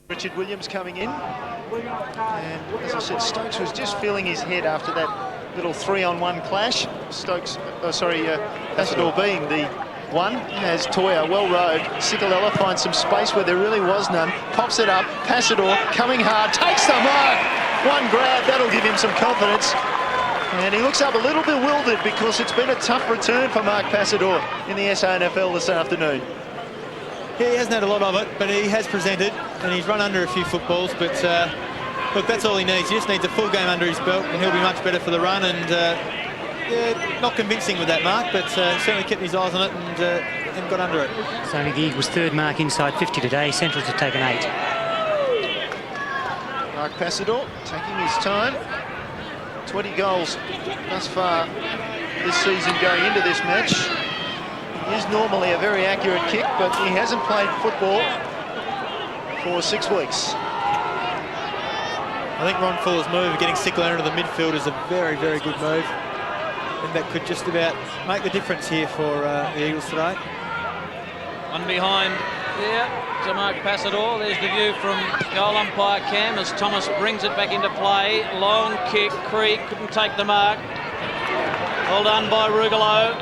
Richard Williams coming in, and as I said, Stokes was just feeling his head after that little 3-on-1 clash. Passador being the one, as Toya, well rode. Sikalella finds some space where there really was none, pops it up. Passador coming hard, takes the mark. One grab, that'll give him some confidence. And he looks up a little bewildered because it's been a tough return for Mark Passador in the SANFL this afternoon. Yeah, he hasn't had a lot of it, but he has presented, and he's run under a few footballs. But look, that's all he needs. He just needs a full game under his belt, and he'll be much better for the run. And yeah, not convincing with that mark, but certainly kept his eyes on it and got under it. It's only the Eagles' third mark inside 50 today. Central to take an 8. Mark Passador taking his time. 20 goals thus far this season going into this match. He is normally a very accurate kick, but he hasn't played football for 6 weeks. I think Ron Fuller's move of getting Sickler into the midfield is a very, very good move. And that could just about make the difference here for the Eagles today. One behind there to Mark Passador. There's the view from goal umpire Cam as Thomas brings it back into play. Long kick, Krieg couldn't take the mark. Well done by Rugolo.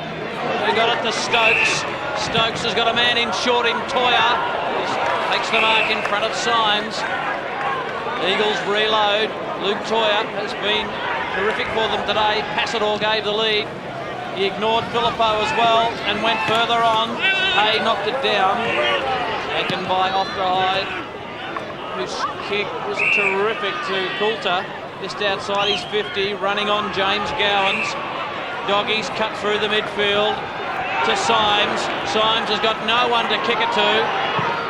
He got it to Stokes. Stokes has got a man in short in Toya. Takes the mark in front of Symes. Eagles reload. Luke Toya has been terrific for them today. Passador gave the lead. He ignored Filippo as well and went further on. Hay knocked it down. Taken by Ofterhide, whose kick was terrific to Coulter. Just outside his 50, running on James Gowans. Doggies cut through the midfield to Symes. Symes has got no one to kick it to.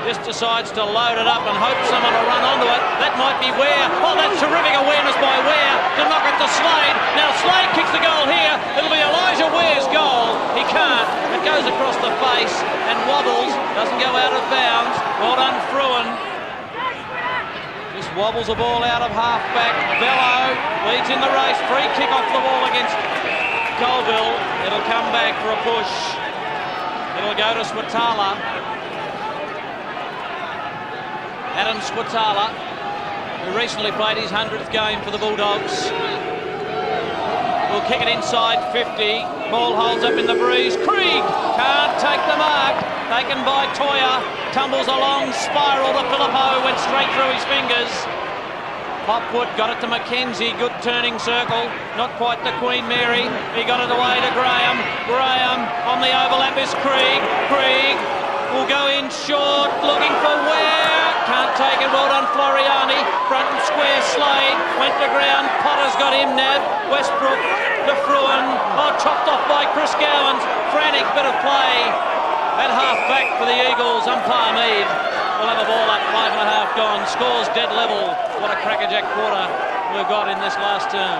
Just decides to load it up and hope someone will run onto it. That might be Ware. Oh, that's terrific awareness by Ware to knock it to Slade. Now Slade kicks the goal here. It'll be Elijah Ware's goal. He can't. It goes across the face and wobbles. Doesn't go out of bounds. Well done, Fruin. Just wobbles the ball out of half-back. Bello leads in the race. Free kick off the ball against Colville. It'll come back for a push. It'll go to Swatala. Adam Swatala, who recently played his 100th game for the Bulldogs. Will kick it inside 50. Ball holds up in the breeze. Krieg can't take the mark. Taken by Toya. Tumbles along, spiral to Filippo, went straight through his fingers. Hopwood got it to Mackenzie, good turning circle. Not quite the Queen Mary. He got it away to Graham. Graham on the overlap is Krieg. Krieg will go in short, looking for Ware. Can't take it. Well done, Floriani. Front and square, Slade went to ground. Potter's got him nabbed. Westbrook to Fruin. Oh, chopped off by Chris Gowans. Frantic bit of play at half-back for the Eagles. Umpire Mead will have a ball up, 5.5 gone. Scores dead level. What a crackerjack quarter we've got in this last term.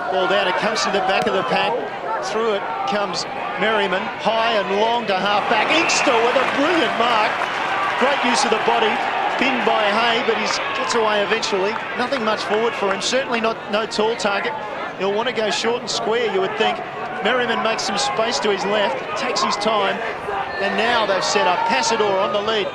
Ball down, it comes to the back of the pack. Through it comes Merriman, high and long to half-back. Inkster with a brilliant mark. Great use of the body. Pinned by Hay, but he gets away eventually. Nothing much forward for him. Certainly no tall target. He'll want to go short and square, you would think. Merriman makes some space to his left, takes his time, and now they've set up Passador on the lead.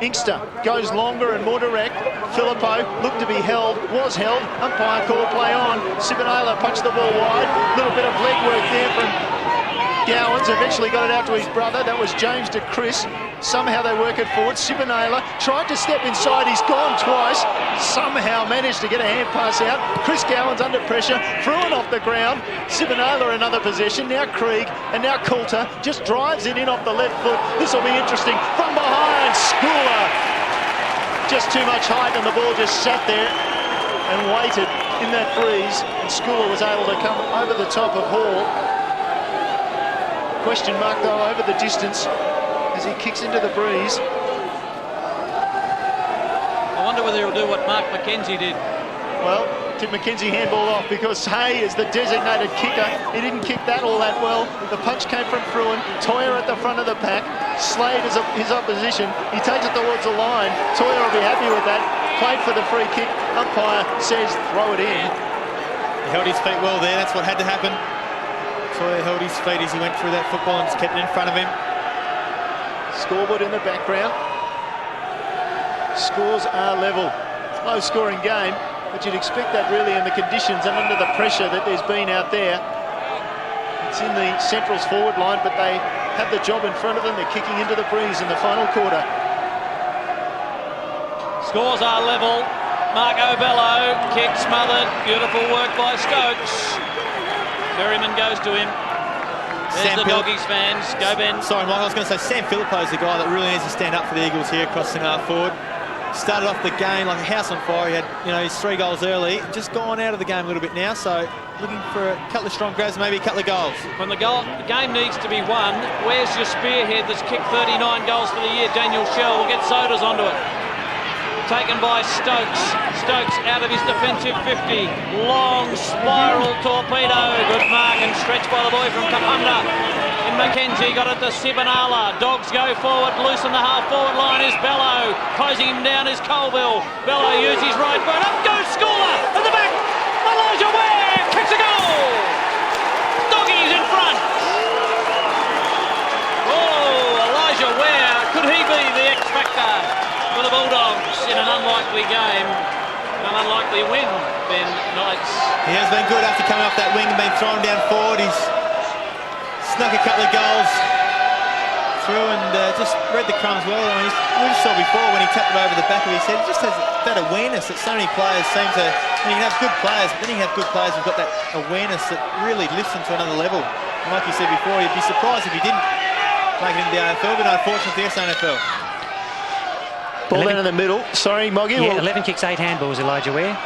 Inkster goes longer and more direct. Filippo looked to be held, was held. Umpire call play on. Sibanela punched the ball wide. Little bit of leg work there from Gowans. Eventually got it out to his brother. That was James to Chris. Somehow they work it forward. Sibanela tried to step inside. He's gone twice. Somehow managed to get a hand pass out. Chris Gowans under pressure. Fruin off the ground. Sibanela another possession. Now Krieg and now Coulter just drives it in off the left foot. This will be interesting. From behind, Schooler. Just too much height and the ball just sat there and waited in that breeze. And Schooler was able to come over the top of Hall. Question mark though over the distance as he kicks into the breeze. I wonder whether he'll do what Mark Mackenzie did. Well, did Mackenzie handball off because Hay is the designated kicker. He didn't kick that all that well. The punch came from Fruin. Toya at the front of the pack. Slade is his opposition. He takes it towards the line. Toya will be happy with that. Played for the free kick. Umpire says throw it in. He held his feet well there. That's what had to happen. Toya held his feet as he went through that football and just kept it in front of him. Scoreboard in the background. Scores are level. Low scoring game, but you'd expect that really in the conditions and under the pressure that there's been out there. It's in the Central's forward line, but they have the job in front of them. They're kicking into the breeze in the final quarter. Scores are level. Marco Bello, kick smothered. Beautiful work by Stokes. Merriman goes to him. There's the Doggies fans. Go, Ben. Sorry, Mike, I was going to say Sam Philippo's the guy that really needs to stand up for the Eagles here across centre half forward. Started off the game like a house on fire. He had, his 3 goals early. Just gone out of the game a little bit now, so looking for a couple of strong grabs, maybe a couple of goals. When the game needs to be won, where's your spearhead that's kicked 39 goals for the year? Daniel Shell will get Sodas onto it. Taken by Stokes. Stokes out of his defensive 50. Long spiral torpedo. Good mark and stretched by the boy from Kapunda. In McKenzie, got it to Sibanala. Dogs go forward, loose on the half-forward line is Bello. Closing him down is Colville. Bello uses his right foot. Up goes Schooler at the back. Elijah Ware kicks a goal. Doggies in front. Oh, Elijah Ware. Could he be the X-factor for the Bulldogs in an unlikely game? An unlikely win, Ben Knights. He has been good after coming off that wing and being thrown down forward. He's snuck a couple of goals through and just read the crumbs well. I mean, we just saw before when he tapped it over the back of his head, he just has that awareness that so many players seem to. You can have good players, but then you have good players who've got that awareness that really lifts them to another level. And like you said before, you'd be surprised if he didn't make it into the AFL, but unfortunately the SANFL. Ball down in the middle. Sorry, Moggy. Yeah, 11 kicks, 8 handballs, Elijah Ware.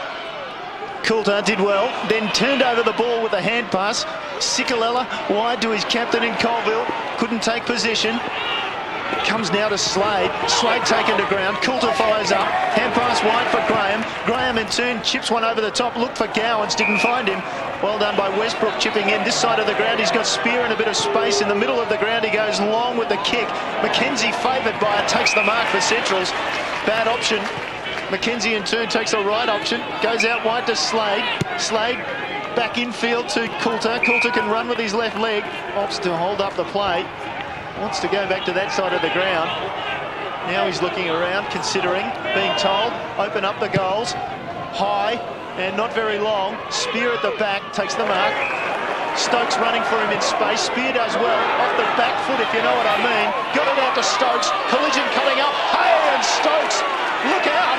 Coulter did well, then turned over the ball with a hand pass. Sikalella wide to his captain in Colville, couldn't take possession. It comes now to Slade. Slade taken to ground. Coulter fires up. Hand pass wide for Graham. Graham in turn chips one over the top. Looked for Gowans, didn't find him. Well done by Westbrook chipping in. This side of the ground, he's got Spear in a bit of space. In the middle of the ground, he goes long with the kick. McKenzie favoured by it, takes the mark for Centrals. Bad option. McKenzie in turn takes the right option. Goes out wide to Slade. Slade back infield to Coulter. Coulter can run with his left leg. Opts to hold up the play. Wants to go back to that side of the ground. Now he's looking around, considering, being told, open up the goals. High and not very long. Spear at the back, takes the mark. Stokes running for him in space. Spear does well, off the back foot if you know what I mean. Got it out to Stokes. Collision coming up. Hey, and Stokes, look out.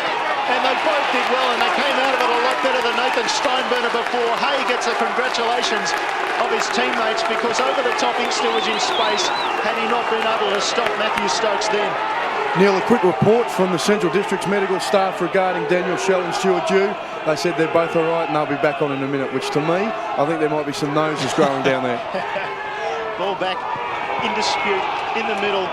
And they both did well, and they came out of it a lot better than Nathan Steinbrenner before. Hay gets the congratulations of his teammates because over the top Inkster was in space had he not been able to stop Matthew Stokes then. Neil, a quick report from the Central District's medical staff regarding Daniel Shell and Stuart Dew. They said they're both all right and they'll be back on in a minute, which to me, I think there might be some noses growing down there. Ball back in dispute in the middle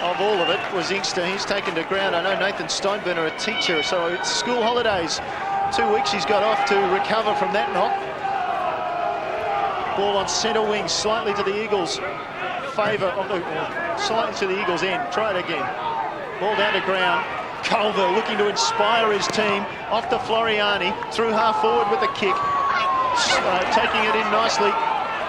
of all of it was Inkster. He's taken to ground. I know Nathan Steinbrenner, a teacher, so it's school holidays. 2 weeks he's got off to recover from that knock. Ball on centre wing, slightly to the Eagles' favour, slightly to the Eagles' end. Try it again. Ball down to ground. Culver looking to inspire his team. Off to Floriani, through half forward with a kick. Taking it in nicely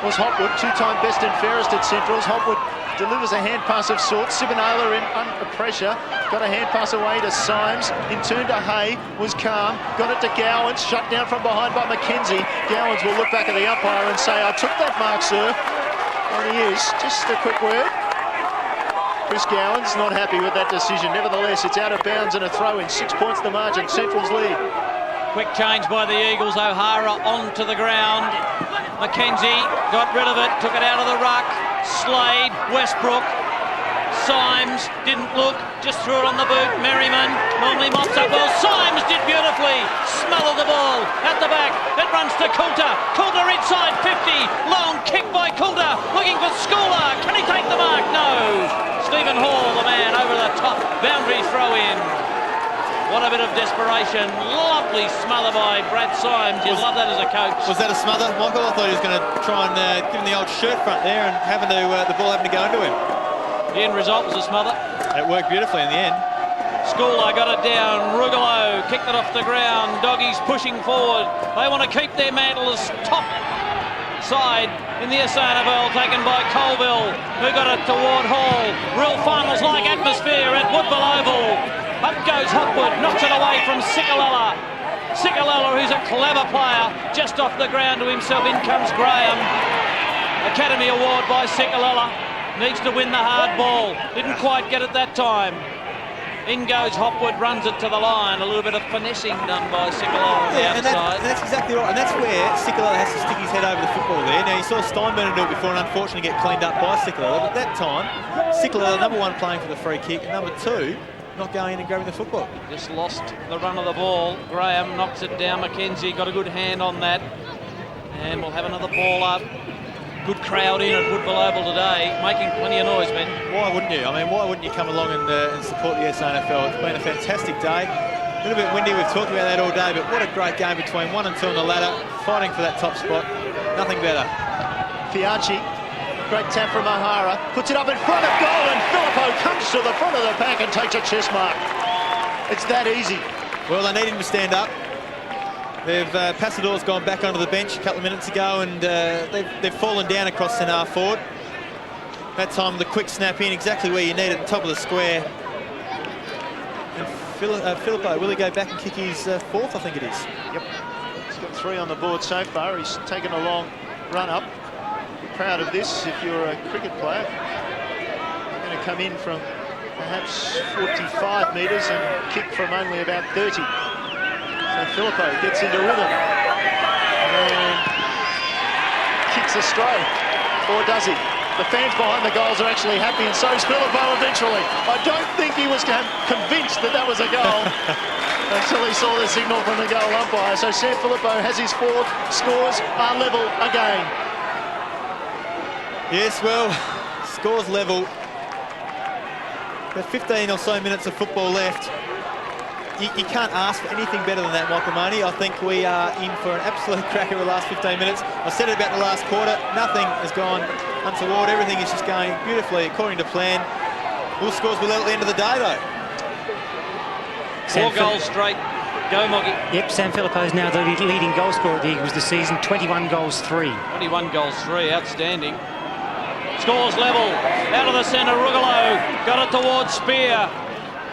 was Hopwood, 2-time best and fairest at Centrals. Hopwood delivers a hand pass of sorts. Sibanala in under pressure. Got a hand pass away to Symes. In turn to Hay. Was calm. Got it to Gowans. Shut down from behind by McKenzie. Gowans will look back at the umpire and say, I took that mark, sir. And he is. Just a quick word. Chris Gowans not happy with that decision. Nevertheless, it's out of bounds and a throw-in. 6 points the margin. Central's lead. Quick change by the Eagles. O'Hara onto the ground. McKenzie got rid of it. Took it out of the ruck. Slade, Westbrook, Symes didn't look, just threw it on the boot. Merriman normally mops up well. Symes did beautifully, smothered the ball at the back. It runs to Coulter. Coulter inside 50. Long kick by Coulter, looking for Schooler. Can he take the mark? No. Stephen Hall, the man over the top. Boundary throw in. What a bit of desperation. Lovely smother by Brad Symes. You'd love that as a coach. Was that a smother, Michael? I thought he was going to try and give him the old shirt front there and having to, the ball having to go into him. The end result was a smother. It worked beautifully in the end. Schooler got it down. Rugolo kicked it off the ground. Doggies pushing forward. They want to keep their mantle as top side in the SANFL, taken by Colville, who got it toward Hall. Real finals-like atmosphere at Woodville Oval. Up goes Hopwood, knocks it away from Sikalella. Sikalella, who's a clever player, just off the ground to himself. In comes Graham. Academy Award by Sikalella. Needs to win the hard ball. Didn't quite get it that time. In goes Hopwood, runs it to the line. A little bit of finessing done by Sikalella on the outside. That's exactly right. And that's where Sikalella has to stick his head over the football there. Now, you saw Steinberner do it before and unfortunately get cleaned up by Sikalella. But that time, Sikalella, number one, playing for the free kick, and number two, not going in and grabbing the football. Just lost the run of the ball. Graham knocks it down. Mackenzie got a good hand on that. And we'll have another ball up. Good crowd in at Woodville Oval today, making plenty of noise, man. Why wouldn't you? I mean, why wouldn't you come along and support the SANFL? It's been a fantastic day. A little bit windy, we've talked about that all day, but what a great game between 1 and 2 on the ladder, fighting for that top spot. Nothing better. Fianchi, great tap from O'Hara, puts it up in front of goal, and Filippo comes to the front of the pack and takes a chest mark. It's that easy. Well, they need him to stand up. Passador's gone back onto the bench a couple of minutes ago, and they've fallen down across centre forward. That time, the quick snap in, exactly where you need it, at the top of the square. And Filippo, will he go back and kick his fourth? I think it is. Yep. He's got 3 on the board so far. He's taken a long run up. Be proud of this if you're a cricket player. You're going to come in from perhaps 45 metres and kick from only about 30. So Filippo gets into rhythm and kicks astray, or does he? The fans behind the goals are actually happy, and so is Filippo eventually. I don't think he was convinced that that was a goal until he saw the signal from the goal umpire. So Sam Filippo has his fourth, scores are level again. Yes, well, scores level. About 15 or so minutes of football left. You can't ask for anything better than that, Michael Money. I think we are in for an absolute cracker the last 15 minutes. I said it about the last quarter. Nothing has gone untoward. Everything is just going beautifully according to plan. All scores will at the end of the day, though. 4 goals straight. Go, Moggy. Yep, Sam Filippo is now the leading goal scorer at the Eagles this season. 21 goals, 3. 21 goals, 3. Outstanding. Scores level. Out of the centre, Rugolo. Got it towards Spear.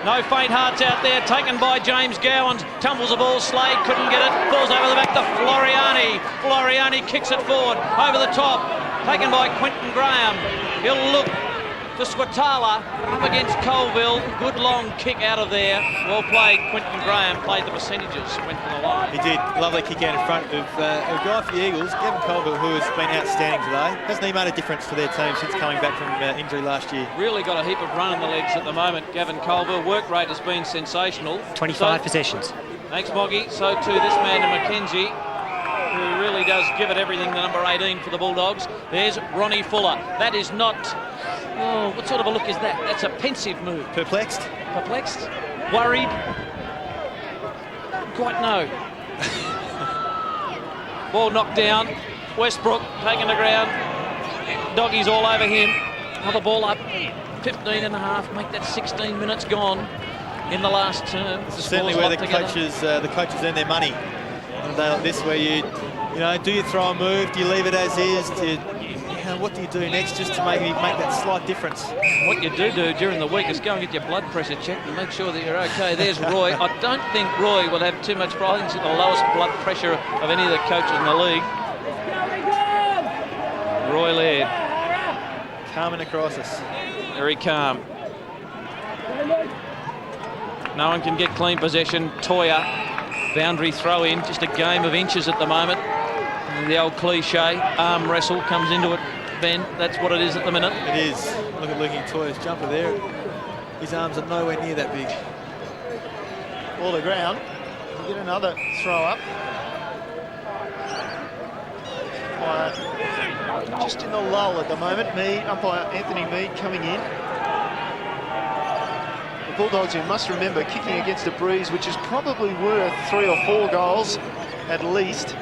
No faint hearts out there, taken by James Gowans. Tumbles the ball, Slade couldn't get it. Falls over the back to Floriani. Floriani kicks it forward, over the top. Taken by Quentin Graham. He'll look for Squatala up against Colville. Good long kick out of there. Well played, Quentin Graham. Played the percentages, went for the line. He did. Lovely kick out in front of a guy for the Eagles, Gavin Colville, who has been outstanding today. Hasn't he made a difference for their team since coming back from injury last year? Really got a heap of run in the legs at the moment, Gavin Colville. Work rate has been sensational. 25 possessions. Thanks, Moggy. So too this man to Mackenzie, who really does give it everything, the number 18 for the Bulldogs. There's Ronnie Fuller. That is not... Oh, what sort of a look is that? That's a pensive move. Perplexed? Perplexed? Worried? Quite no. Ball knocked down. Westbrook taking the ground. Doggies all over him. Another ball up. 15 and a half. Make that 16 minutes gone in the last term. This is certainly where the coaches earn their money. On a day like this, where you know, do you throw a move? Do you leave it as is? What do you do next, just to make that slight difference? What you do during the week is go and get your blood pressure checked and make sure that you're okay. There's Roy. I don't think Roy will have too much pride. I think he's got the lowest blood pressure of any of the coaches in the league. Roy Laird. Calm in a crisis. Very calm. No one can get clean possession. Toya, boundary throw in, just a game of inches at the moment. And the old cliche, arm wrestle comes into it. Ben, that's what it is at the minute. It is. Look at looking Toya's jumper there. His arms are nowhere near that big. Ball to ground. We get another throw up. Just in the lull at the moment. Umpire Anthony Mead coming in. The Bulldogs, you must remember, kicking against a breeze which is probably worth 3 or 4 goals at least.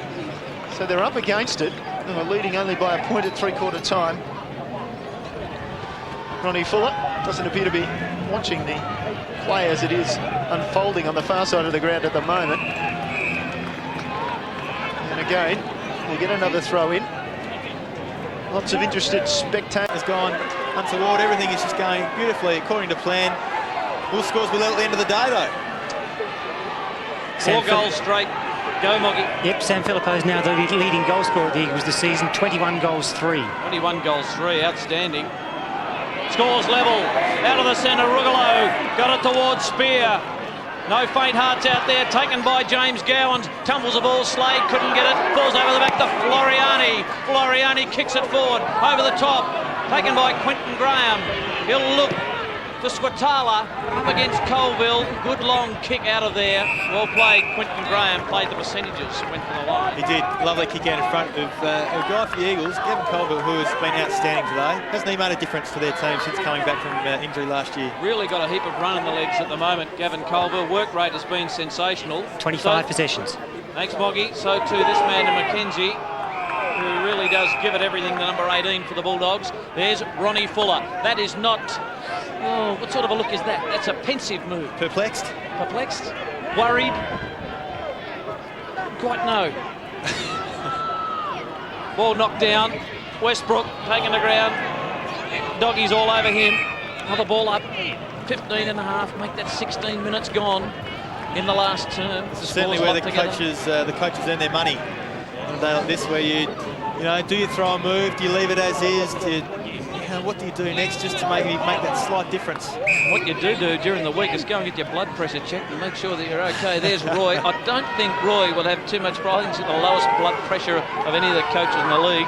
So they're up against it. And they're leading only by a point at 3/4 time. Ronnie Fuller doesn't appear to be watching the play as it is unfolding on the far side of the ground at the moment. And again, we get another throw in. Lots of interested spectators. Has gone untoward. Everything is just going beautifully according to plan. All scores will at the end of the day, though. 4 goals straight. Go, Moggy. Yep, SANFL is now the leading goal scorer at the Eagles this season, 21 goals 3. 21 goals 3, outstanding. Scores level, out of the centre, Rugolo, got it towards Spear. No faint hearts out there, taken by James Gowans. Tumbles the ball, Slade couldn't get it, falls over the back to Floriani. Floriani kicks it forward, over the top, taken by Quentin Graham. He'll look to Squatala, up against Colville. Good long kick out of there. Well played, Quentin Graham played the percentages, went for the line. He did. Lovely kick out in front of a guy for the Eagles, Gavin Colville, who has been outstanding today. Hasn't he made a difference to their team since coming back from injury last year? Really got a heap of run in the legs at the moment, Gavin Colville. Work rate has been sensational. 25 possessions. Thanks, Moggy. So too this man to Mackenzie, who really does give it everything, the number 18 for the Bulldogs. There's Ronnie Fuller. That is not... Oh, what sort of a look is that? That's a pensive move. Perplexed? Perplexed? Worried? Quite no. Ball knocked down. Westbrook taking the ground. Doggies all over him. Another ball up. 15 and a half. Make that 16 minutes gone in the last term. This is certainly where the coaches earn their money on a day like this, where you know, do you throw a move? Do you leave it as is? What do you do next just to maybe make that slight difference? What you do during the week is go and get your blood pressure checked and make sure that you're okay. There's Roy. I don't think Roy will have too much problem. I think he's got the lowest blood pressure of any of the coaches in the league.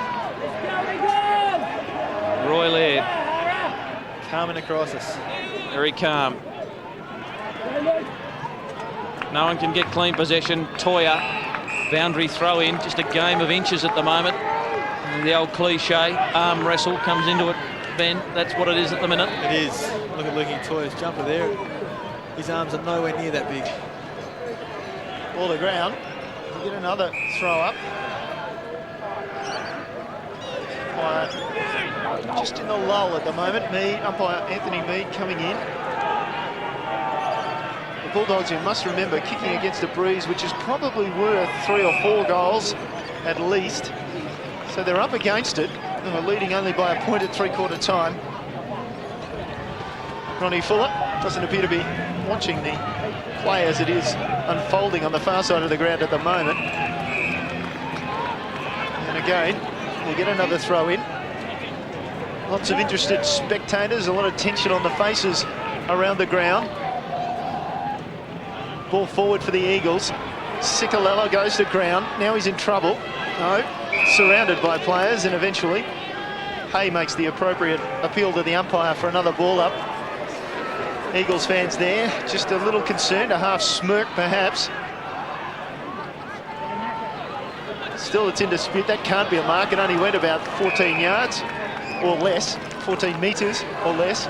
Roy Laird. Calm in a crisis. Very calm. No one can get clean possession. Toya, boundary throw in. Just a game of inches at the moment. And the old cliche, arm wrestle comes into it. Ben, that's what it is at the minute. It is. Look at Lucky Toya's jumper there. His arms are nowhere near that big. Ball to ground. We'll get another throw up. Just in the lull at the moment. Umpire Anthony Mead coming in. The Bulldogs, you must remember, kicking against a breeze which is probably worth 3 or 4 goals at least. So they're up against it, and we're leading only by a point at 3/4 time. Ronnie Fuller doesn't appear to be watching the play as it is unfolding on the far side of the ground at the moment. And again, we'll get another throw in. Lots of interested spectators, a lot of tension on the faces around the ground. Ball forward for the Eagles. Cicolello goes to ground. Now he's in trouble. No. Surrounded by players, and eventually Hay makes the appropriate appeal to the umpire for another ball up. Eagles fans there, just a little concerned, a half smirk perhaps. Still, it's in dispute. That can't be a mark. It only went about 14 yards or less, 14 metres or less.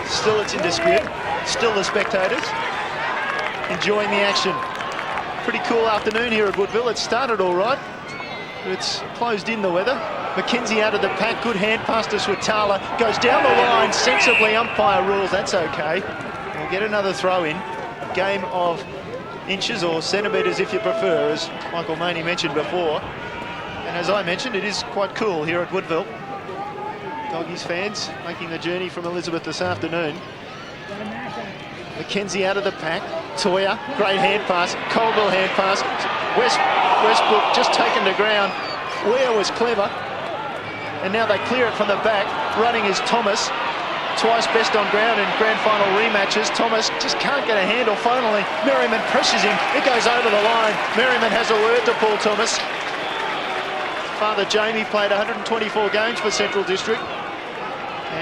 Still, it's in dispute. Still, the spectators enjoying the action. Pretty cool afternoon here at Woodville. It started all right. It's closed in the weather. Mackenzie out of the pack. Good hand pass to Swatala. Goes down the line. Sensibly, umpire rules. That's okay. We'll get another throw in. A game of inches or centimetres if you prefer, as Michael Maney mentioned before. And as I mentioned, it is quite cool here at Woodville. Doggies fans making the journey from Elizabeth this afternoon. Mackenzie out of the pack. Toya, great hand pass. Colville hand pass. Westbrook just taken to ground. Ware was clever. And now they clear it from the back. Running is Thomas. Twice best on ground in grand final rematches. Thomas just can't get a handle. Finally, Merriman presses him. It goes over the line. Merriman has a word to Paul Thomas. Father Jamie played 124 games for Central District.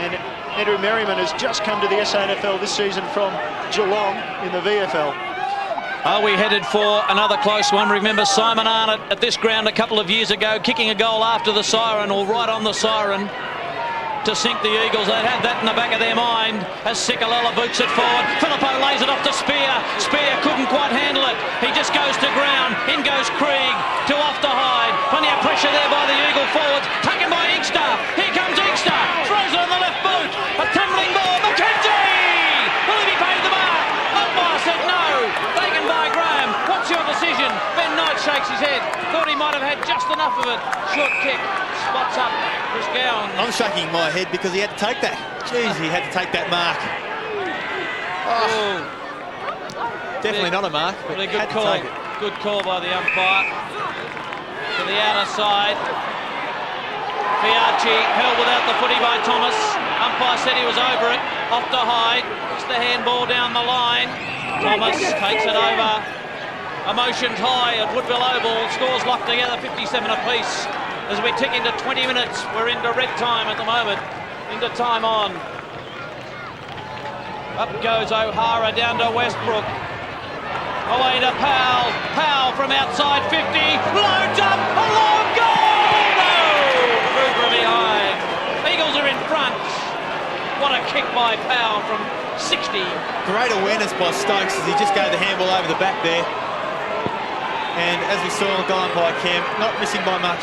And Andrew Merriman has just come to the SANFL this season from Geelong in the VFL. Are we headed for another close one? Remember Simon Arnott at this ground a couple of years ago, kicking a goal after the siren, or right on the siren, to sink the Eagles. They had that in the back of their mind as Cicolello boots it forward. Filippo lays it off to Spear. Spear couldn't quite handle it. He just goes to ground. In goes Krieg to off to Hyde. Plenty of pressure there by the Eagle forwards. Taken by Inkster. Here comes Inkster. Throws it on the left boot. A tumbling ball. Mackenzie! Will he be paid the mark? Umpire said no. Taken by Graham. What's your decision? Ben Knight shakes his head. Thought he might have had just enough of it. Short kick. Spots up. Chris Gowan. I'm shaking my head because he had to take that. Jeez, he had to take that mark. Oh. Definitely not a mark, but Really had good to call. take it. Good call by the umpire. To the outer side. Fiacci held without the footy by Thomas. Umpire said he was over it. Off to Hyde. It's the handball down the line. Thomas takes it over. Emotions high at Woodville Oval. Scores locked together, 57 apiece. As we tick into 20 minutes, we're into red time at the moment. Into time on. Up goes O'Hara down to Westbrook. Away to Powell. Powell from outside 50. Loads up. A long goal! No! Through from behind. Eagles are in front. What a kick by Powell from 60. Great awareness by Stokes as he just gave the handball over the back there. And as we saw on the goal by Cam, not missing by much.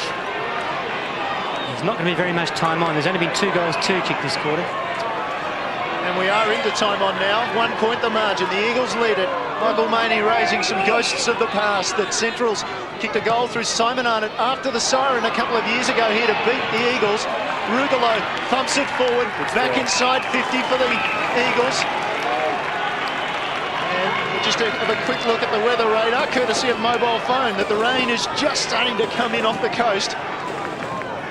There's not going to be very much time on. There's only been 2 goals, 2 kicked this quarter. And we are into time on now. 1 point the margin. The Eagles lead it. Michael Maney raising some ghosts of the past that Central's kicked a goal through Simon Arnott after the siren a couple of years ago here to beat the Eagles. Rugolo thumps it forward, back inside 50 for the Eagles. And we'll just have a quick look at the weather radar, courtesy of mobile phone, that the rain is just starting to come in off the coast.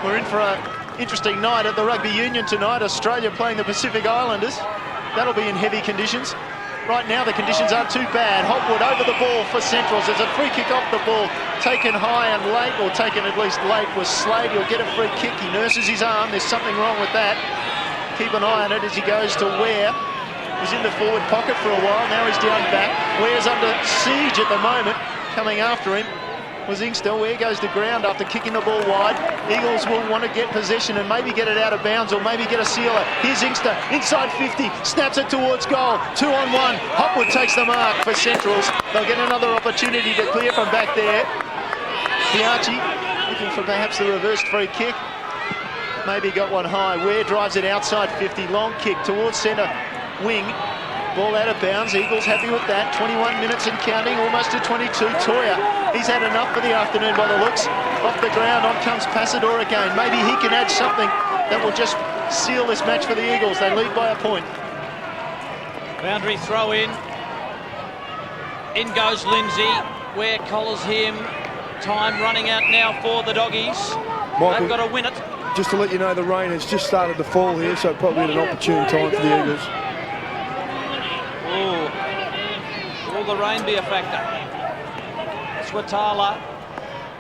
We're in for an interesting night at the Rugby Union tonight. Australia playing the Pacific Islanders. That'll be in heavy conditions. Right now the conditions aren't too bad. Hopwood over the ball for Centrals. There's a free kick off the ball, taken high and late, or taken at least late, was Slade. He'll get a free kick. He nurses his arm. There's something wrong with that. Keep an eye on it as he goes to Ware. Was in the forward pocket for a while. Now he's down back. Ware's under siege at the moment. Coming after him was Inkster. Ware goes to ground after kicking the ball wide. Eagles will want to get possession and maybe get it out of bounds or maybe get a sealer. Here's Inkster inside 50, snaps it towards goal. 2 on 1. Hopwood takes the mark for Centrals. They'll get another opportunity to clear from back there. Fiacci looking for perhaps the reversed free kick. Maybe got one high. Ware drives it outside 50. Long kick towards centre wing. Ball out of bounds. Eagles happy with that. 21 minutes and counting, almost to 22. Toya, he's had enough for the afternoon by the looks. Off the ground, on comes Passador again. Maybe he can add something that will just seal this match for the Eagles. They lead by a point. Boundary throw in. In goes Lindsay. Ware collars him. Time running out now for the Doggies. Michael, They've got to win it. just to let you know, the rain has just started to fall here, so probably an opportune time for the Eagles. Will the rain be a factor? Swatala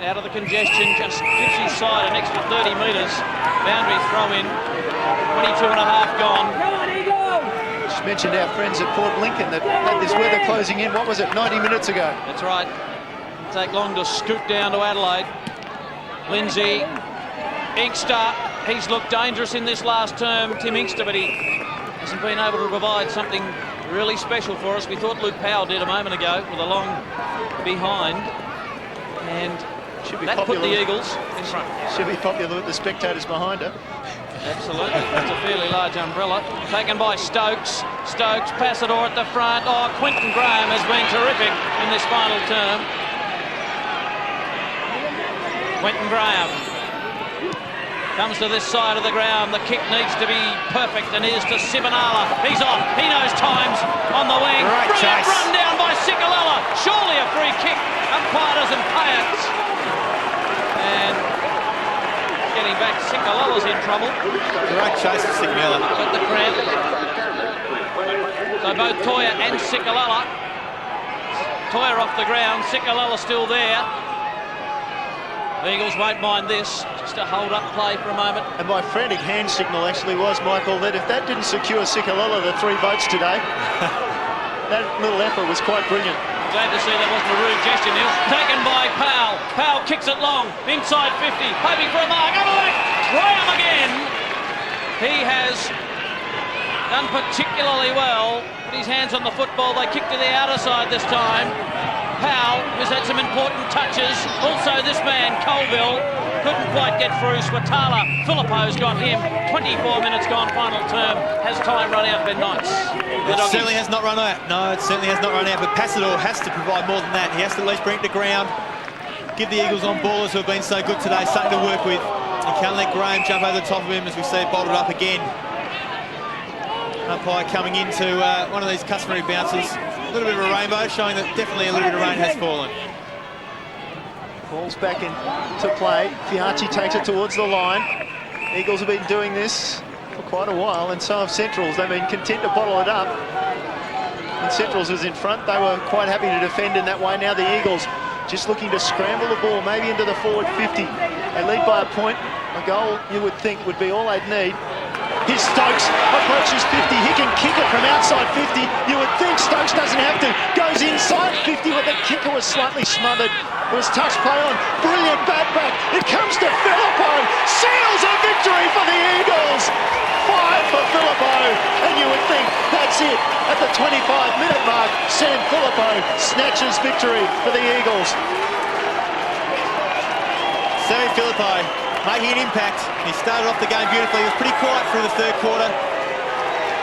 out of the congestion, just gives his side an extra 30 metres. Boundary throw in, 22 and a half gone. Just mentioned our friends at Port Lincoln that had this weather closing in, what was it, 90 minutes ago? That's right. It'll take long to scoot down to Adelaide. Lindsay, Inkster, he's looked dangerous in this last term, Tim Inkster, but he hasn't been able to provide something really special for us. We thought Luke Powell did a moment ago with a long behind, and that put the Eagles in front. Should be popular with the spectators behind her. Absolutely. That's a fairly large umbrella. Taken by Stokes. Stokes, Passador at the front. Oh, Quentin Graham has been terrific in this final term. Quentin Graham comes to this side of the ground. The kick needs to be perfect, and here's to Sivanala. He's off. He knows times on the wing. Brilliant run down by Sikalala. Surely a free kick. Umpire doesn't pay it. And getting back, Sikalala's in trouble. Great chase to Sikalala. Got the cramp. So both Toya and Sikalala. Toya off the ground. Sikalala still there. The Eagles won't mind this. Just a hold-up play for a moment. And my frantic hand signal actually was, Michael, that if that didn't secure Sikalala the 3 votes today, that little effort was quite brilliant. Glad to see that wasn't a rude gesture, Neil. Taken by Powell. Powell kicks it long. Inside 50. Hoping for a mark. Graham again. He has done particularly well. Put his hands on the football. They kick to the outer side this time. Powell has had some important touches. Also this man, Colville, couldn't quite get through. Swatala, Filippo's got him. 24 minutes gone, final term. Has time run out for Knights? It certainly has not run out. No, it certainly has not run out. But Passador has to provide more than that. He has to at least bring it to ground. Give the Eagles on ballers who have been so good today something to work with. He can't let Graham jump over the top of him as we see it bolted up again. Umpire coming into one of these customary bounces. A little bit of a rainbow, showing that definitely a little bit of rain has fallen. Ball's back into play. Fiachi takes it towards the line. Eagles have been doing this for quite a while, and so have Centrals. They've been content to bottle it up. When Centrals was in front, they were quite happy to defend in that way. Now the Eagles just looking to scramble the ball, maybe into the forward 50. They lead by a point. A goal, you would think, would be all they'd need. Here's Stokes, approaches 50. He can kick it from outside 50. You would think Stokes doesn't have to. Goes inside 50, but the kicker was slightly smothered. It was touch play on. Brilliant bat back. It comes to Filippo. Seals a victory for the Eagles. 5 for Filippo. And you would think that's it. At the 25-minute mark, Sam Filippo snatches victory for the Eagles. Sammy Filippo making an impact. He started off the game beautifully. He was pretty quiet through the third quarter.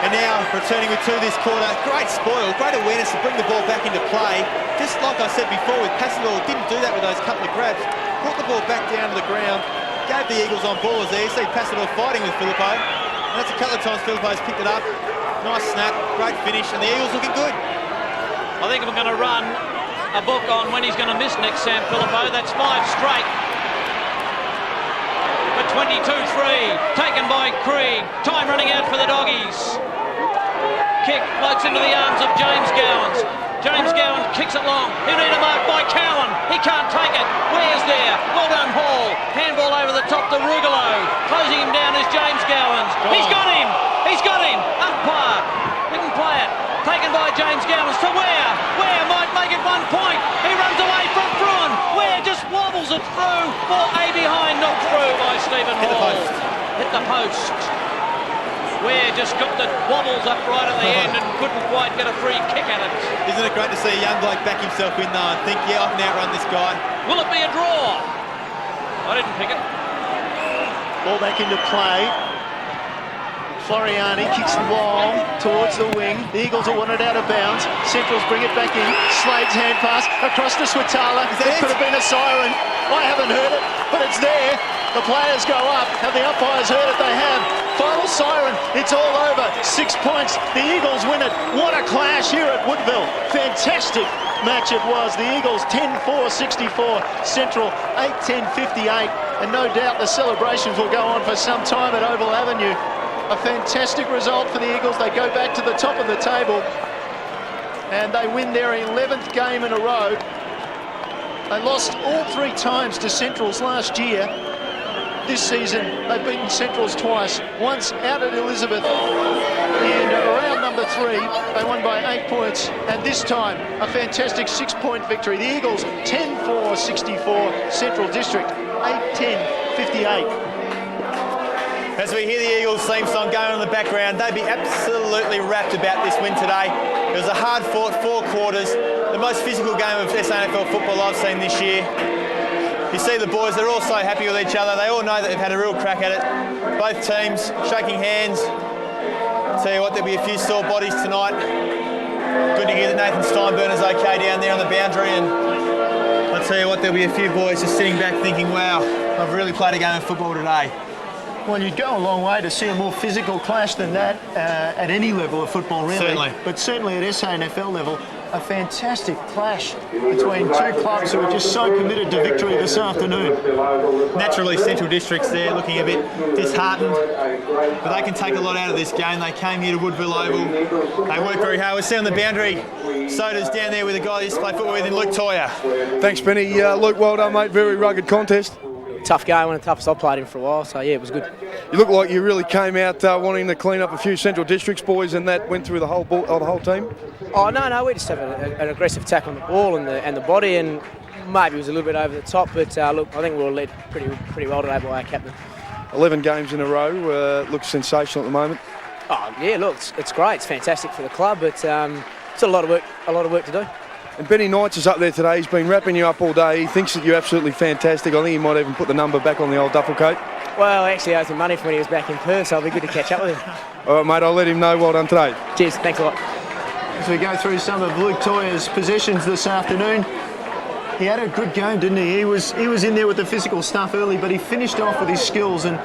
And now returning with 2 this quarter. Great spoil, great awareness to bring the ball back into play. Just like I said before with Passador, didn't do that with those couple of grabs. Brought the ball back down to the ground. Gave the Eagles on ballers there. You see Passador fighting with Filippo. And that's a couple of times Filippo's picked it up. Nice snap, great finish, and the Eagles looking good. I think we're going to run a book on when he's going to miss next, Sam Filippo. That's 5 straight. 22-3, taken by Krieg. Time running out for the Doggies. Kick floats into the arms of James Gowans. James Gowans kicks it long. He'll need a mark by Cowan. He can't take it. Ware's there. Well done, Hall. Handball over the top to Rugolo. Closing him down is James Gowans. He's got him. He's got him. Umpire didn't play it. Taken by James Gowans to Ware. Ware might make it 1 point. He runs away from Bruin. Ware just wobbles it through. Ball A behind, knocked through by Stephen Hall. Hit the post. Ware just got the wobbles up right at the end and couldn't quite get a free kick at it. Isn't it great to see a young bloke back himself in though and think, yeah, I can outrun this guy. Will it be a draw? I didn't pick it. Ball back into play. Floriani kicks long towards the wing. The Eagles are wanted out of bounds. Centrals bring it back in. Slade's hand pass across to Switala. There could have been a siren. I haven't heard it, but it's there. The players go up. Have the umpires heard it? They have. Final siren. It's all over. 6 points. The Eagles win it. What a clash here at Woodville. Fantastic match it was. The Eagles 10-4-64. Central 8-10-58. And no doubt the celebrations will go on for some time at Oval Avenue. A fantastic result for the Eagles. They go back to the top of the table and they win their 11th game in a row. They lost all 3 times to Centrals last year. This season they've beaten Centrals twice. Once out at Elizabeth in round number 3. They won by 8 points, and this time a fantastic 6-point victory. The Eagles 10-4-64. Central District 8-10-58. As we hear the Eagles theme song going on in the background, they'd be absolutely wrapped about this win today. It was a hard-fought 4 quarters, the most physical game of SANFL football I've seen this year. You see the boys, they're all so happy with each other. They all know that they've had a real crack at it. Both teams shaking hands. Tell you what, there'll be a few sore bodies tonight. Good to hear that Nathan Steinburner's okay down there on the boundary, and I'll tell you what, there'll be a few boys just sitting back thinking, wow, I've really played a game of football today. Well, you'd go a long way to see a more physical clash than that at any level of football, really. Certainly. But certainly at SANFL level, a fantastic clash between 2 clubs who are just so committed to victory this afternoon. Naturally, Central District's there looking a bit disheartened, but they can take a lot out of this game. They came here to Woodville Oval. They worked very hard. We see on the boundary, Soda's down there with a guy that used to play football with, in Luke Toyer. Thanks, Benny. Luke, well done, mate. Very rugged contest. Tough game, one of the toughest I've played in for a while, so yeah, it was good. You look like you really came out wanting to clean up a few Central Districts boys, and that went through the whole team. Oh no, we just have an aggressive attack on the ball and the body, and maybe it was a little bit over the top, but look, I think we were led pretty well today by our captain. 11 games in a row, looks sensational at the moment. Oh yeah, look, it's great, it's fantastic for the club, but it's a lot of work to do. And Benny Knights is up there today. He's been wrapping you up all day. He thinks that you're absolutely fantastic. I think he might even put the number back on the old duffel coat. Well, actually, I owed him money for when he was back in Perth, so it'll be good to catch up with him. All right, mate, I'll let him know. Well done today. Cheers, thanks a lot. As we go through some of Luke Toyer's possessions this afternoon, He had a good game, didn't he? He was in there with the physical stuff early, but he finished off with his skills. And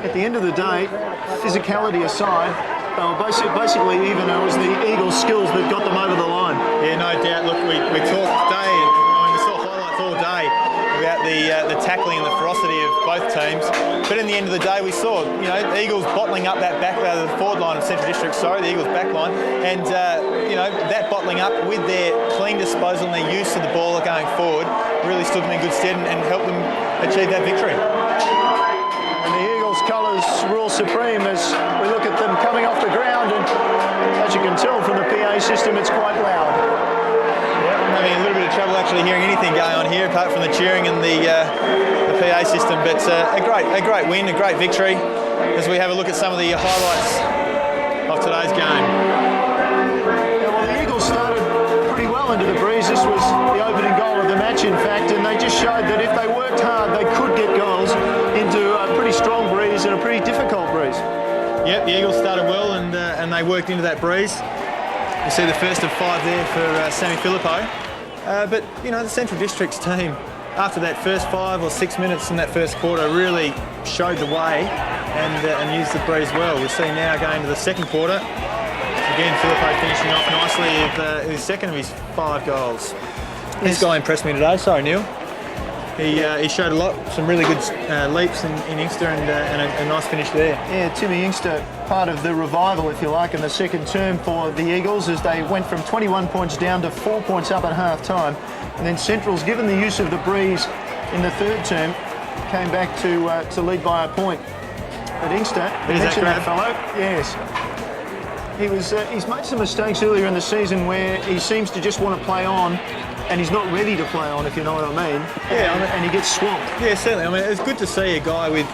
at the end of the day, physicality aside, they were basically even. It was the Eagles' skills that got them over the line. Yeah, no doubt. Look, we talked today, and we saw highlights all day about the tackling and the ferocity of both teams. But in the end of the day, we saw, the Eagles bottling up that back the forward line of Central District, the Eagles back line, and that bottling up with their clean disposal and their use of the ball going forward really stood them in good stead and helped them achieve that victory. And the Eagles' colours rule supreme as we look at them coming off the ground, and as you can tell from the PA system, it's quite loud. I'm having a little bit of trouble actually hearing anything going on here apart from the cheering and the PA system, but a great win, a great victory as we have a look at some of the highlights of today's game. Yeah, well, the Eagles started pretty well into the breeze. This was the opening goal of the match, in fact, and they just showed that if they worked hard, they could get goals into a pretty strong breeze and a pretty difficult breeze. Yep, the Eagles started well and they worked into that breeze. You see the first of 5 there for Sammy Filippo. But, the Central Districts team, after that first 5 or 6 minutes in that first quarter, really showed the way and used the breeze well. We see now going to the second quarter. Again, Filippo finishing off nicely with his second of his 5 goals. This guy impressed me today. Sorry, Neil. He showed a lot, some really good leaps in Inkster and a nice finish there. Yeah, Timmy Inkster, part of the revival, if you like, in the second term for the Eagles as they went from 21 points down to 4 points up at half-time. And then Central's, given the use of the breeze in the third term, came back to lead by a point. But Inkster, you mentioned that fellow, yes. He's made some mistakes earlier in the season where he seems to just want to play on, and he's not ready to play on, if you know what I mean. Yeah, and he gets swamped. Yeah, certainly. I mean, it's good to see a guy with,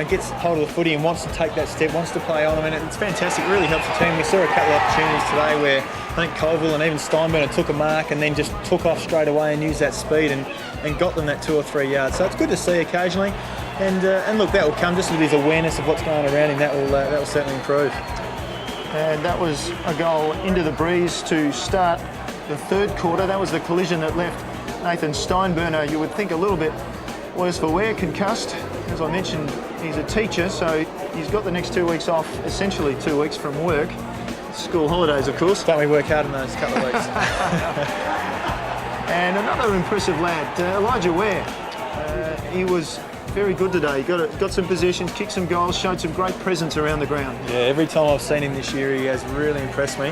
gets hold of the footy and wants to take that step, wants to play on. I mean, it's fantastic. It really helps the team. We saw a couple of opportunities today where I think Colville and even Steinburner took a mark and then just took off straight away and used that speed and got them that 2 or 3 yards. So it's good to see occasionally. And look, that will come just with his awareness of what's going around him. That will certainly improve. And that was a goal into the breeze to start the third quarter. That was the collision that left Nathan Steinburner, you would think, a little bit worse for wear, concussed. As I mentioned, he's a teacher, so he's got the next 2 weeks off, essentially 2 weeks from work. School holidays, of course. Don't we work hard in those couple of weeks? And another impressive lad, Elijah Ware. He was very good today. He got some possessions, kicked some goals, showed some great presence around the ground. Yeah, every time I've seen him this year, he has really impressed me.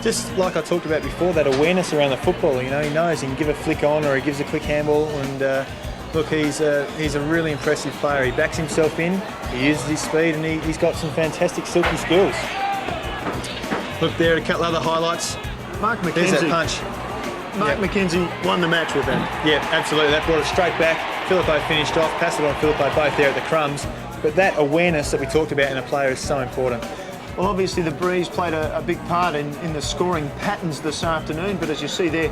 Just like I talked about before, that awareness around the football. He knows he can give a flick on or he gives a quick handball. And look, he's a really impressive player. He backs himself in, he uses his speed, and he's got some fantastic silky skills. Look there, a couple other highlights. Mark McKenzie. There's that punch. Mark McKenzie won the match with that. Yeah, absolutely. That brought it straight back. Filippo finished off, passed it on Filippo, both there at the crumbs. But that awareness that we talked about in a player is so important. Well, obviously the breeze played a big part in the scoring patterns this afternoon, but as you see there,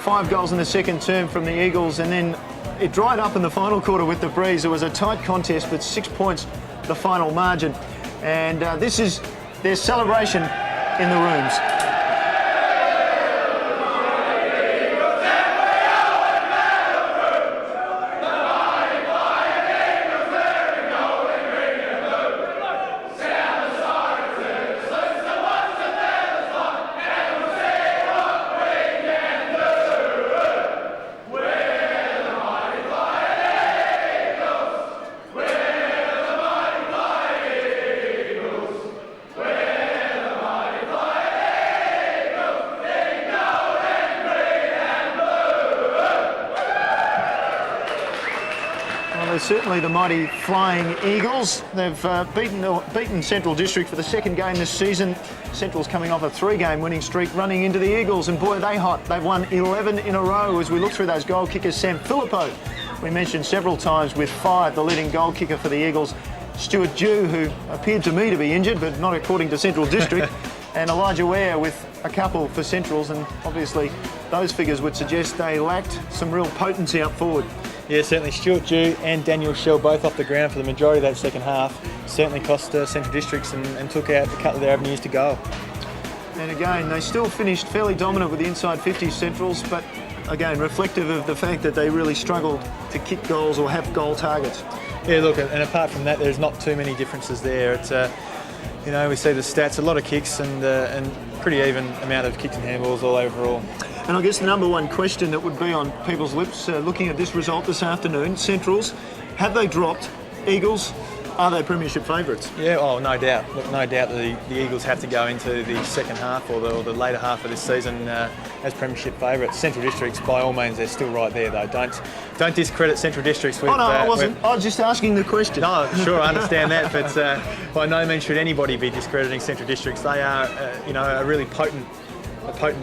5 goals in the second term from the Eagles, and then it dried up in the final quarter with the breeze. It was a tight contest, but 6 points the final margin. And this is their celebration in the rooms. Certainly the mighty Flying Eagles. They've beaten Central District for the second game this season. Central's coming off a 3-game winning streak, running into the Eagles, and boy, are they hot. They've won 11 in a row as we look through those goal kickers. Sam Filippo, we mentioned several times, with 5, the leading goal kicker for the Eagles. Stuart Dew, who appeared to me to be injured, but not according to Central District. And Elijah Ware with a couple for Centrals, and obviously those figures would suggest they lacked some real potency up forward. Yeah, certainly Stuart Dew and Daniel Shell both off the ground for the majority of that second half. Certainly cost Central Districts and took out a couple of their avenues to goal. And again, they still finished fairly dominant with the inside 50 Centrals, but again, reflective of the fact that they really struggled to kick goals or have goal targets. Yeah, look, and apart from that, there's not too many differences there. It's, you know, we see the stats, a lot of kicks and pretty even amount of kicks and handballs all overall. And I guess the number one question that would be on people's lips looking at this result this afternoon, Centrals, have they dropped? Eagles, are they premiership favourites? Yeah, oh, no doubt. Look, no doubt that the Eagles have to go into the second half or the later half of this season as premiership favourites. Central Districts, by all means, they're still right there, though. Don't discredit Central Districts with... Oh, no, I wasn't. I was just asking the question. No, sure, I understand that, but by no means should anybody be discrediting Central Districts. They are, you know, a really potent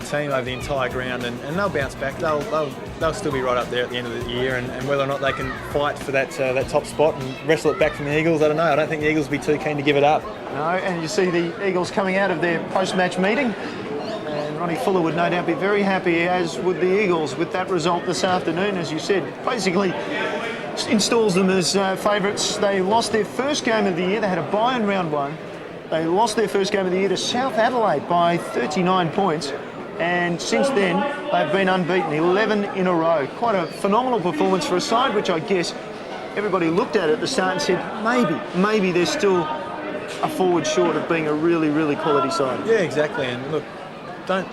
team over the entire ground, and they'll bounce back. They'll still be right up there at the end of the year, and whether or not they can fight for that top spot and wrestle it back from the Eagles, I don't know. I don't think the Eagles will be too keen to give it up. No, and you see the Eagles coming out of their post-match meeting, and Ronnie Fuller would no doubt be very happy, as would the Eagles, with that result this afternoon. As you said, basically installs them as favourites. They lost their first game of the year. They had a bye in round one. They lost their first game of the year to South Adelaide by 39 points, and since then they've been unbeaten, 11 in a row. Quite a phenomenal performance for a side which I guess everybody looked at the start and said maybe they're still a forward short of being a really, really quality side. Yeah, exactly. And look, don't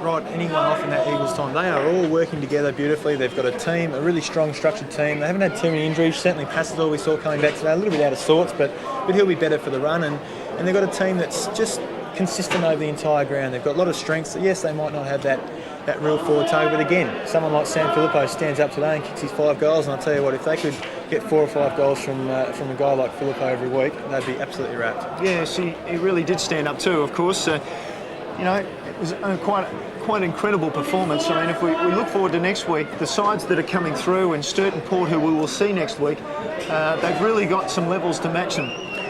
write anyone off in that Eagles time. They are all working together beautifully. They've got a team, a really strong, structured team. They haven't had too many injuries. Certainly Passador we saw coming back today, a little bit out of sorts, but he'll be better for the run. And they've got a team that's just consistent over the entire ground. They've got a lot of strengths. Yes, they might not have that real forward target, but again, someone like Sam Filippo stands up today and kicks his 5 goals, and I'll tell you what, if they could get 4 or 5 goals from a guy like Filippo every week, they'd be absolutely wrapped. Yes, he really did stand up too, of course. You know, it was quite an incredible performance. I mean, if we look forward to next week, the sides that are coming through, and Sturt and Port, who we will see next week, they've really got some levels to match them.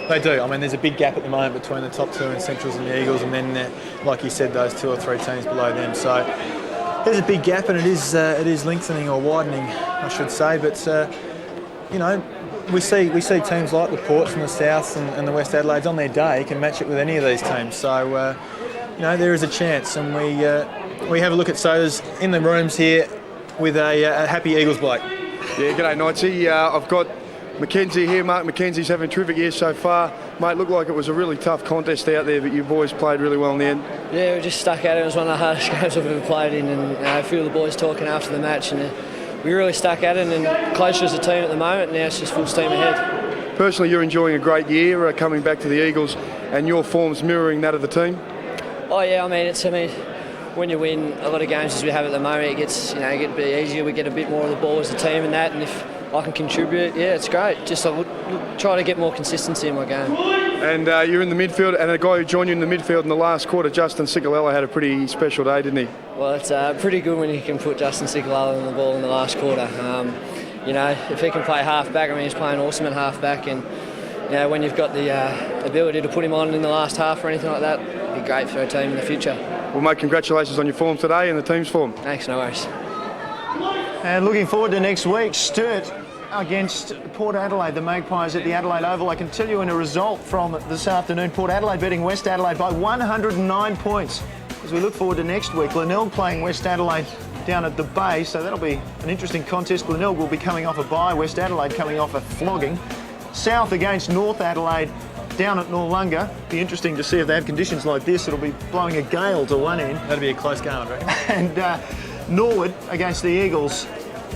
They do. I mean, there's a big gap at the moment between the top 2 in Centrals and the Eagles, and then, like you said, those 2 or 3 teams below them. So there's a big gap, and it is lengthening or widening, I should say. But you know, we see teams like the Ports from the South and the West Adelaides on their day can match it with any of these teams. So you know, there is a chance, and we have a look at Sodas in the rooms here with a happy Eagles bloke. Yeah, g'day, Knightsy. I've got Mackenzie here. Mark Mackenzie's having a terrific year so far. Mate, looked like it was a really tough contest out there, but you boys played really well in the end. Yeah, we just stuck at it. It was one of the hardest games I've ever played in, and a few of the boys talking after the match, and we really stuck at it, and closer as a team at the moment. Now it's just full steam ahead. Personally, you're enjoying a great year coming back to the Eagles, and your form's mirroring that of the team? Oh yeah, I mean, when you win a lot of games as we have at the moment, it gets a bit easier. We get a bit more of the ball as a team and that, and if I can contribute, yeah, it's great. Just try to get more consistency in my game. And you're in the midfield, and a guy who joined you in the midfield in the last quarter, Justin Cicolella, had a pretty special day, didn't he? Well, it's pretty good when you can put Justin Cicolella on the ball in the last quarter. You know, if he can play half-back, I mean, he's playing awesome at half-back, and you know, when you've got the ability to put him on in the last half or anything like that, it'd be great for a team in the future. Well, mate, congratulations on your form today and the team's form. Thanks, no worries. And looking forward to next week, Sturt against Port Adelaide, the Magpies at the Adelaide Oval. I can tell you in a result from this afternoon, Port Adelaide beating West Adelaide by 109 points. As we look forward to next week, Glenelg playing West Adelaide down at the Bay, so that'll be an interesting contest. Glenelg will be coming off a bye, West Adelaide coming off a flogging. South against North Adelaide down at Noarlunga. Be interesting to see if they have conditions like this. It'll be blowing a gale to one end. That'll be a close game, I reckon. And Norwood against the Eagles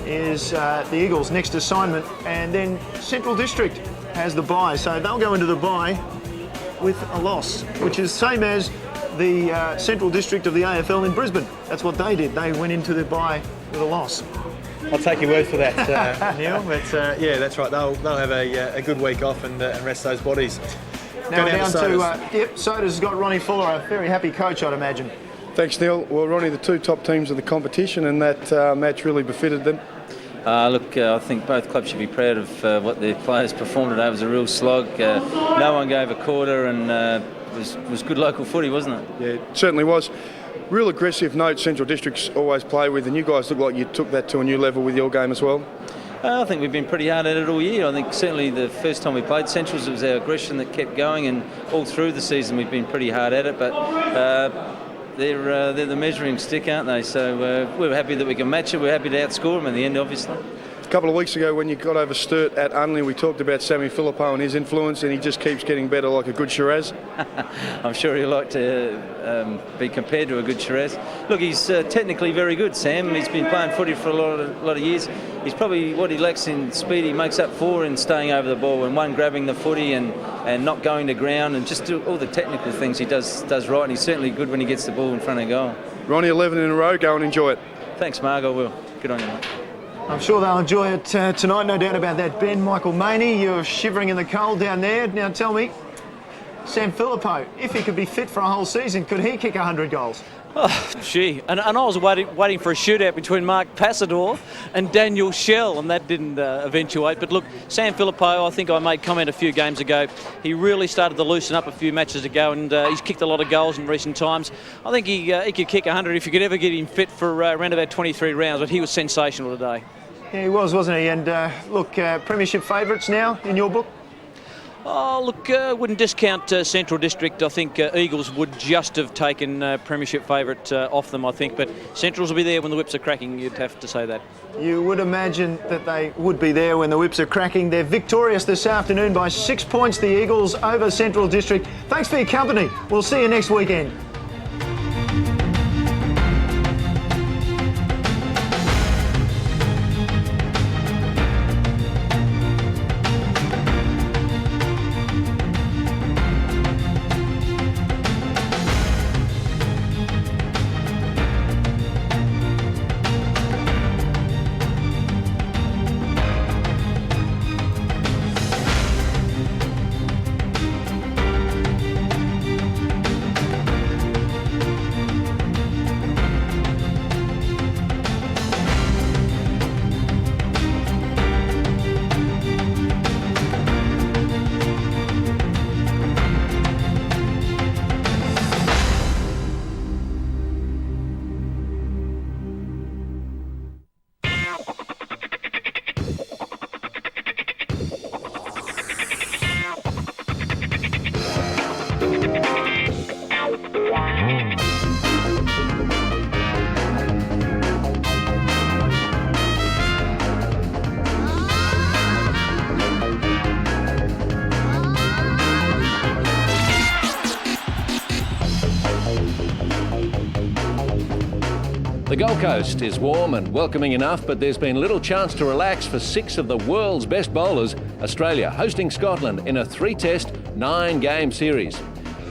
is the Eagles' next assignment, and then Central District has the bye, so they'll go into the bye with a loss, which is same as the Central District of the AFL in Brisbane. That's what they did. They went into the bye with a loss. I'll take your word for that, Neil. But yeah, that's right. They'll have a good week off and rest those bodies. Now we're down to Sodas has got Ronnie Fuller, a very happy coach, I'd imagine. Thanks, Neil. Well, Ronnie, the 2 top teams of the competition, and that match really befitted them. Look, I think both clubs should be proud of what their players performed today. It was a real slog. No one gave a quarter, and it was good local footy, wasn't it? Yeah, it certainly was. Real aggressive note Central Districts always play with, and you guys look like you took that to a new level with your game as well. I think we've been pretty hard at it all year. I think certainly the first time we played Centrals, it was our aggression that kept going, and all through the season we've been pretty hard at it. But they're the measuring stick, aren't they? So we're happy that we can match it. We're happy to outscore them in the end, obviously. A couple of weeks ago when you got over Sturt at Unley, we talked about Sammy Philippou and his influence, and he just keeps getting better like a good Shiraz. I'm sure he'll like to be compared to a good Shiraz. Look, he's technically very good, Sam. He's been playing footy for a lot of years. He's probably what he lacks in speed, he makes up for in staying over the ball, and one, grabbing the footy and not going to ground, and just do all the technical things he does right, and he's certainly good when he gets the ball in front of goal. Ronnie, 11 in a row, go and enjoy it. Thanks, Mark, I will. Good on you, mate. I'm sure they'll enjoy it tonight, no doubt about that. Ben, Michael Maney, you're shivering in the cold down there. Now tell me, Sam Philippou, if he could be fit for a whole season, could he kick 100 goals? Oh, gee. And I was waiting for a shootout between Mark Passador and Daniel Shell, and that didn't eventuate. But look, Sam Philippou, I think I made comment a few games ago, he really started to loosen up a few matches ago, and he's kicked a lot of goals in recent times. I think he could kick 100 if you could ever get him fit for around about 23 rounds, but he was sensational today. Yeah, he was, wasn't he? And look, premiership favourites now in your book? Oh, look, wouldn't discount Central District. I think Eagles would just have taken premiership favourite off them, I think. But Centrals will be there when the whips are cracking, you'd have to say that. You would imagine that they would be there when the whips are cracking. They're victorious this afternoon by 6 points, the Eagles, over Central District. Thanks for your company. We'll see you next weekend. The Gold Coast is warm and welcoming enough, but there's been little chance to relax for 6 of the world's best bowlers. Australia hosting Scotland in a 3-test, 9-game series.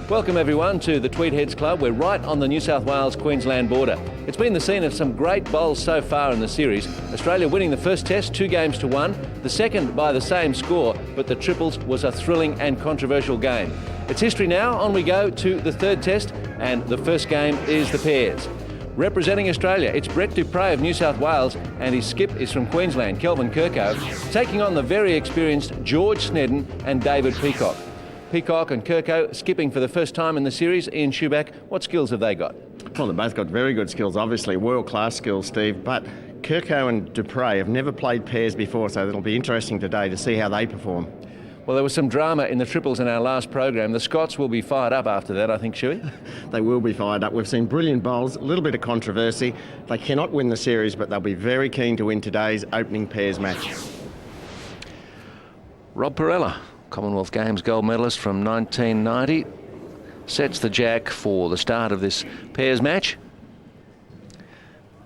Welcome everyone to the Tweed Heads Club. We're right on the New South Wales-Queensland border. It's been the scene of some great bowls so far in the series. Australia winning the first test 2-1, the second by the same score, but the triples was a thrilling and controversial game. It's history now. On we go to the third test, and the first game is the pairs. Representing Australia, it's Brett Dupre of New South Wales, and his skip is from Queensland, Kelvin Kirko, taking on the very experienced George Snedden and David Peacock. Peacock and Kirko skipping for the first time in the series. Ian Schuback, what skills have they got? Well, they've both got very good skills, obviously, world-class skills, Steve, but Kirko and Dupre have never played pairs before, so it'll be interesting today to see how they perform. Well, there was some drama in the triples in our last program. The Scots will be fired up after that, I think, Shuey. They will be fired up. We've seen brilliant bowls, a little bit of controversy. They cannot win the series, but they'll be very keen to win today's opening pairs match. Rob Perella, Commonwealth Games gold medalist from 1990, sets the jack for the start of this pairs match.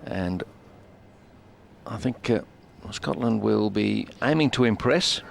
And I think Scotland will be aiming to impress.